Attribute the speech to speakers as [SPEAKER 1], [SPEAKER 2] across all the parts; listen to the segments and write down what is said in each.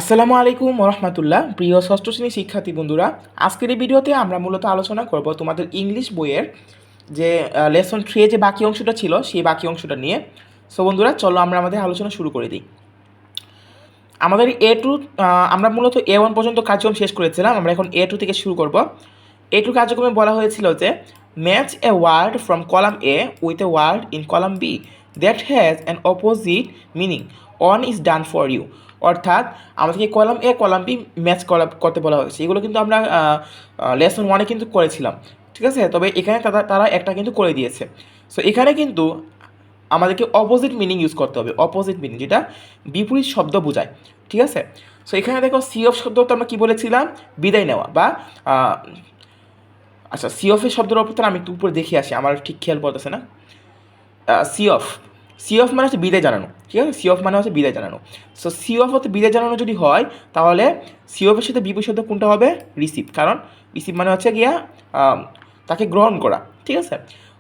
[SPEAKER 1] আসসালামু আলাইকুম রহমতুল্লাহ। প্রিয় ষষ্ঠ শ্রেণীর শিক্ষার্থী বন্ধুরা, আজকের এই ভিডিওতে আমরা মূলত আলোচনা করব তোমাদের ইংলিশ বইয়ের যে লেসন 3 যে বাকি অংশটা ছিল সেই বাকি অংশটা নিয়ে। সো বন্ধুরা, চলো আমরা আমাদের আলোচনা শুরু করে দিই। আমাদের A2 আমরা মূলত A1 পর্যন্ত কার্যক্রম শেষ করেছিলাম। আমরা এখন A2 থেকে শুরু করব। A2 কার্যক্রমে বলা হয়েছিল যে match a word from column A with a word in column B that has an opposite meaning one is done for you. অর্থাৎ আমাদেরকে column A column B match করতে বলা হয়েছে। এগুলো কিন্তু আমরা লেসন 1-এ কিন্তু করেছিলাম, ঠিক আছে। তবে এখানে তারা একটা কিন্তু করে দিয়েছে। সো এখানে কিন্তু আমাদেরকে অপোজিট মিনিং ইউজ করতে হবে। অপোজিট মিনিং যেটা বিপরীত শব্দ বোঝায়, ঠিক আছে। সো এখানে দেখো সি অফ শব্দ তো আমরা কী বলেছিলাম, বিদায় নেওয়া বা আচ্ছা, সি অফের শব্দের অর্থ আমি একটু উপরে দেখে আসি, আমার ঠিক খেয়াল পড়তেছে না। সি অফ, সি অফ মানে হচ্ছে বিদায় জানানো, ঠিক আছে। সি অফ মানে হচ্ছে বিদায় জানানো। সো সি অফ হচ্ছে বিদায় জানানো যদি হয়, তাহলে সি অফের সাথে বিপরীত শব্দ কোনটা হবে? রিসিভ। কারণ রিসিভ মানে হচ্ছে গিয়া তাকে গ্রহণ করা, ঠিক আছে।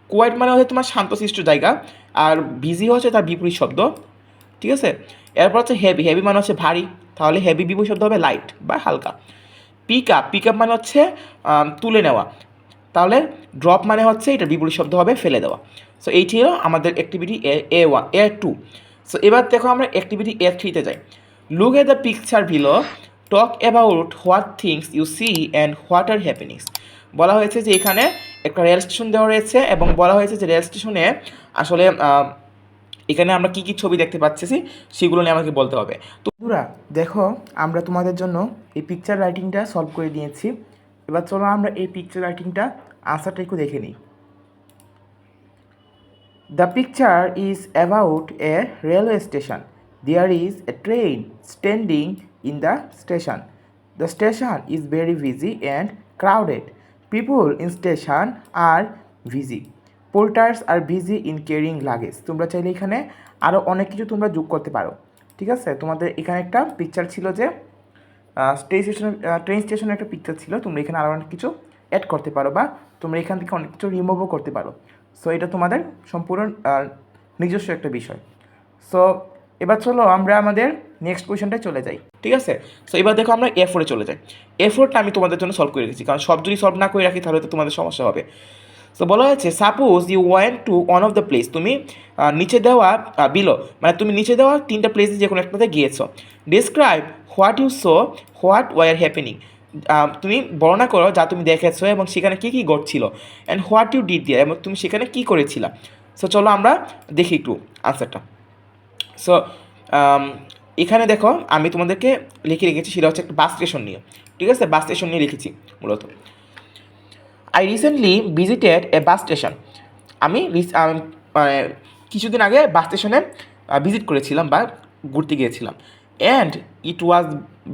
[SPEAKER 1] কোয়াইট মানে হচ্ছে তোমার শান্তশিষ্ট জায়গা, আর বিজি হচ্ছে তার বিপরীত শব্দ, ঠিক আছে। এরপর হচ্ছে হেভি, হেভি মানে হচ্ছে ভারী, তাহলে হেভি বিপরীত শব্দ হবে লাইট বা হালকা। পিক আপ, পিক আপ মানে হচ্ছে তুলে নেওয়া, তাহলে ড্রপ মানে হচ্ছে এটা বিপরীত শব্দ হবে ফেলে দেওয়া। সো এই ছিল আমাদের অ্যাক্টিভিটি A1 A2। সো এবার দেখো আমরা অ্যাক্টিভিটি A3-তে যাই। Look at the picture below, talk about what things you see and what are happenings. বলা হয়েছে যে এখানে একটা রেল স্টেশন দেওয়া রয়েছে এবং বলা হয়েছে যে রেল স্টেশনে আসলে এখানে আমরা কী কী ছবি দেখতে পাচ্ছি সেগুলো নিয়ে আমাকে বলতে হবে। তো বন্ধুরা দেখো, আমরা তোমাদের জন্য এই পিকচার রাইটিংটা সলভ করে নিয়েছি। এবার চলো আমরা এই পিকচার রাইটিংটা আনসারটা একটু দেখে নিই। The picture is about a railway station. There is a train standing in the station. The station is very busy and crowded. People in station are busy. Porters are busy in carrying luggage. তোমরা চাইলে এখানে আরও অনেক কিছু তোমরা যোগ করতে পারো, ঠিক আছে। তোমাদের এখানে একটা পিকচার ছিল যে ট্রেন স্টেশনের একটা পিকচার ছিল, তোমরা এখানে আরও অনেক কিছু অ্যাড করতে পারো বা তোমরা এখান থেকে অনেক কিছু রিমুভও করতে পারো। সো এটা তোমাদের সম্পূর্ণ নিজস্ব একটা বিষয়। সো এবার চলো আমরা আমাদের নেক্সট কোয়েশনটায় চলে যাই, ঠিক আছে। সো এবার দেখো আমরা A4-এ চলে যাই। A4টা আমি তোমাদের জন্য সলভ করে রেখেছি, কারণ সব যদি সলভ না করে রাখি তাহলে তো তোমাদের সমস্যা হবে। সো বলা হয়েছে suppose you went to one of the place. তুমি নিচে দেওয়া বিলো মানে তুমি নিচে দেওয়া 3টা প্লেসে যে কোনো একটাতে গিয়েছো। Describe what you saw, what were happening. তুমি বর্ণনা করো যা তুমি দেখেছো এবং সেখানে কী কী ঘটছিল, and what you did there, এবং তুমি সেখানে কী করেছিলা। সো চলো আমরা দেখি একটু আনসারটা। সো এখানে দেখো আমি তোমাদেরকে লিখে রেখেছি, সেটা হচ্ছে একটা বাস স্টেশন নিয়ে, ঠিক আছে। বাস স্টেশন নিয়ে লিখেছি মূলত। I recently visited A bus station. আমি মানে কিছুদিন আগে বাস স্টেশনে ভিজিট করেছিলাম বা ঘুরতে গিয়েছিলাম। And it was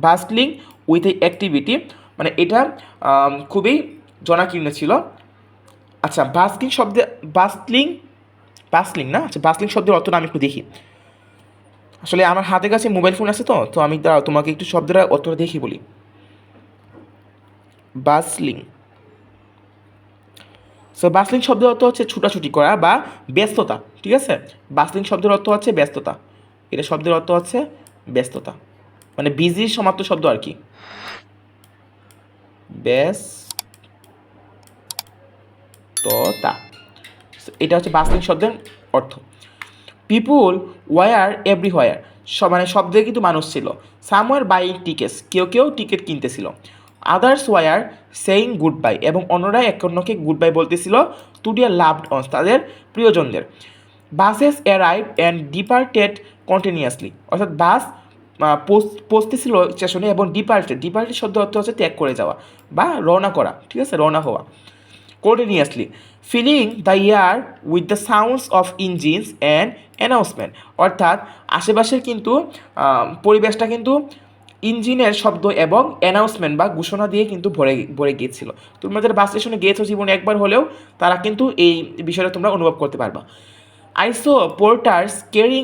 [SPEAKER 1] bustling with a activity, মানে এটা খুবই জনাকীর্ণ ছিল। আচ্ছা, বাস্টলিং শব্দে বাসলিং না, আচ্ছা বাসলিং শব্দের অর্থটা আমি একটু দেখি। আসলে আমার হাতের কাছে মোবাইল ফোন আছে, তো আমি তোমাকে একটু শব্দটা অর্থটা দেখি বলি। বাসলিং, সো বাসলিং শব্দের অর্থ হচ্ছে ছুটাছুটি করা বা ব্যস্ততা, ঠিক আছে। বাসলিং শব্দের অর্থ হচ্ছে ব্যস্ততা, এটা শব্দের অর্থ হচ্ছে ব্যস্ততা, মানে বিজির সমাপ্ত শব্দ আর কি, ব্যস্ততা। এটা হচ্ছে বাসলিং শব্দের অর্থ। পিপুল ওয়ার এভরিহোয়ার, মানে সব দিকে কিন্তু মানুষ ছিল। সামওয়ার বাইং টিকেটস, কেউ কেউ টিকিট কিনতেছিল। Others were saying goodbye, এবং অন্যরা এক অন্যকে গুড বাই বলতেছিল টু ডিয়ার লাভড ওয়ান্স, তাদের প্রিয়জনদের। Buses arrive and departed continuously, অর্থাৎ বাস পৌঁছতেছিল স্টেশনে এবং ডিপার্টেড শব্দ অর্থ হচ্ছে ত্যাগ করে যাওয়া বা রওনা করা, ঠিক আছে, রওনা হওয়া। continuously filling the air with the sounds of engines and announcement, অর্থাৎ আশেপাশের কিন্তু পরিবেশটা কিন্তু ইঞ্জিনের শব্দ এবং অ্যানাউন্সমেন্ট বা ঘোষণা দিয়ে কিন্তু ভরে গিয়েছিল। তোমরা যারা বাস স্টেশনে গিয়েছো জীবনে একবার হলেও, তারা কিন্তু এই বিষয়টা তোমরা অনুভব করতে পারবা। I so পোর্টার্স carrying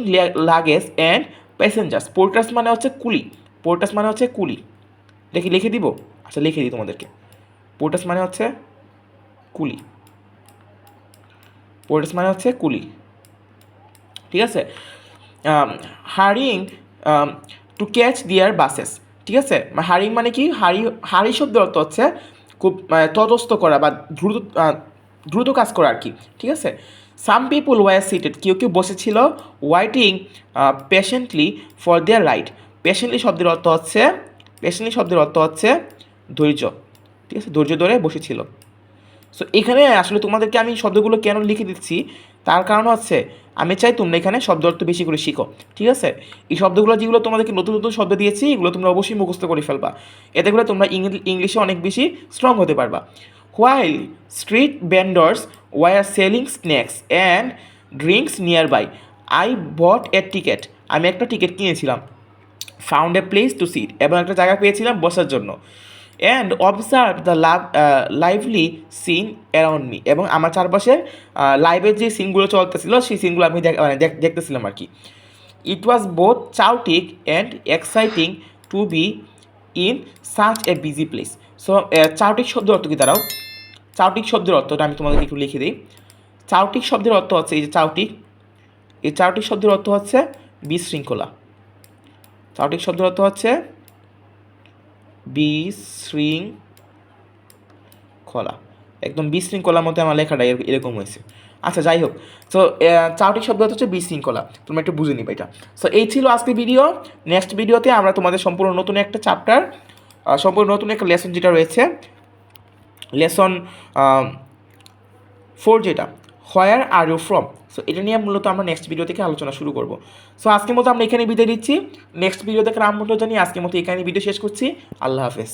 [SPEAKER 1] luggage and passengers. পোর্টার্স মানে হচ্ছে কুলি, পোর্টার্স মানে হচ্ছে কুলি। লিখে দিব, আচ্ছা লিখে দিই তোমাদেরকে। পোর্টার্স মানে হচ্ছে কুলি, পোর্টার্স মানে হচ্ছে কুলি, ঠিক আছে। হারিং টু ক্যাচ দিয়ার বাসেস, ঠিক আছে, হারিং মানে কি, হারি শব্দের অর্থ হচ্ছে খুব তটস্থ করা বা দ্রুত কাজ করা আর কি। ঠিক আছে, সাম পিপুল ওয়ার সিটেড, কেউ কেউ বসেছিল, waiting patiently for their right. Patiently শব্দের অর্থ হচ্ছে ধৈর্য। ঠিক আছে, ধৈর্য ধরে বসেছিল। সো এখানে আসলে তোমাদেরকে আমি শব্দগুলো কেন লিখে দিচ্ছি তার কারণ হচ্ছে আমি চাই তোমরা এখানে শব্দ অর্থ বেশি করে শিখো। ঠিক আছে, এই শব্দগুলো যেগুলো তোমাদেরকে নতুন নতুন শব্দ দিয়েছি এগুলো তোমরা অবশ্যই মুখস্থ করে ফেলবা, এতে করে তোমরা ইংলিশে অনেক বেশি স্ট্রং হতে পারবা। While street vendors were selling snacks and drinks nearby, I bought a ticket, আমি একটা টিকিট কিনেছিলাম। Found a place to sit, এবং একটা জায়গা পেয়েছিলাম বসার জন্য। And observe the lively scene around me, এবং আমার চারপাশে লাইভের যে সিনগুলো চলতেছিল সেই সিনগুলো আমি দেখতেছিলাম আর কি। It was both chaotic and exciting to be in such a busy place. So chaotic শব্দের অর্থ কি দাঁড়াও, চাউটিক শব্দের অর্থটা আমি তোমাদেরকে একটু লিখে দিই। চাউটিক শব্দের অর্থ হচ্ছে এই যে চাউটিক, এই চাউটিক শব্দের অর্থ হচ্ছে বিশৃঙ্খলা। চাউটিক শব্দের অর্থ হচ্ছে বিশৃঙ্খলা, একদম বিশৃঙ্খলার মধ্যে আমার লেখাটা এরকম হয়েছে। আচ্ছা যাই হোক, তো চাউটিক শব্দ হচ্ছে বিশৃঙ্খলা, তোমরা একটু বুঝে নিবে এটা। সো এই ছিল আজকের ভিডিও। নেক্সট ভিডিওতে আমরা তোমাদের সম্পূর্ণ নতুন একটা চ্যাপ্টার, সম্পূর্ণ নতুন একটা লেসন যেটা রয়েছে, লেসন 4 যেটা, হোয়ার আর ইউ ফ্রম, সো এটা নিয়ে মূলত আমরা নেক্সট ভিডিও থেকে আলোচনা শুরু করব। সো আজকের মতো আমরা এখানে বিদায় দিচ্ছি, নেক্সট ভিডিও থেকে আমন্ত্রণ জানিয়ে আজকের মতো এখানে ভিডিও শেষ করছি। আল্লাহ হাফেজ।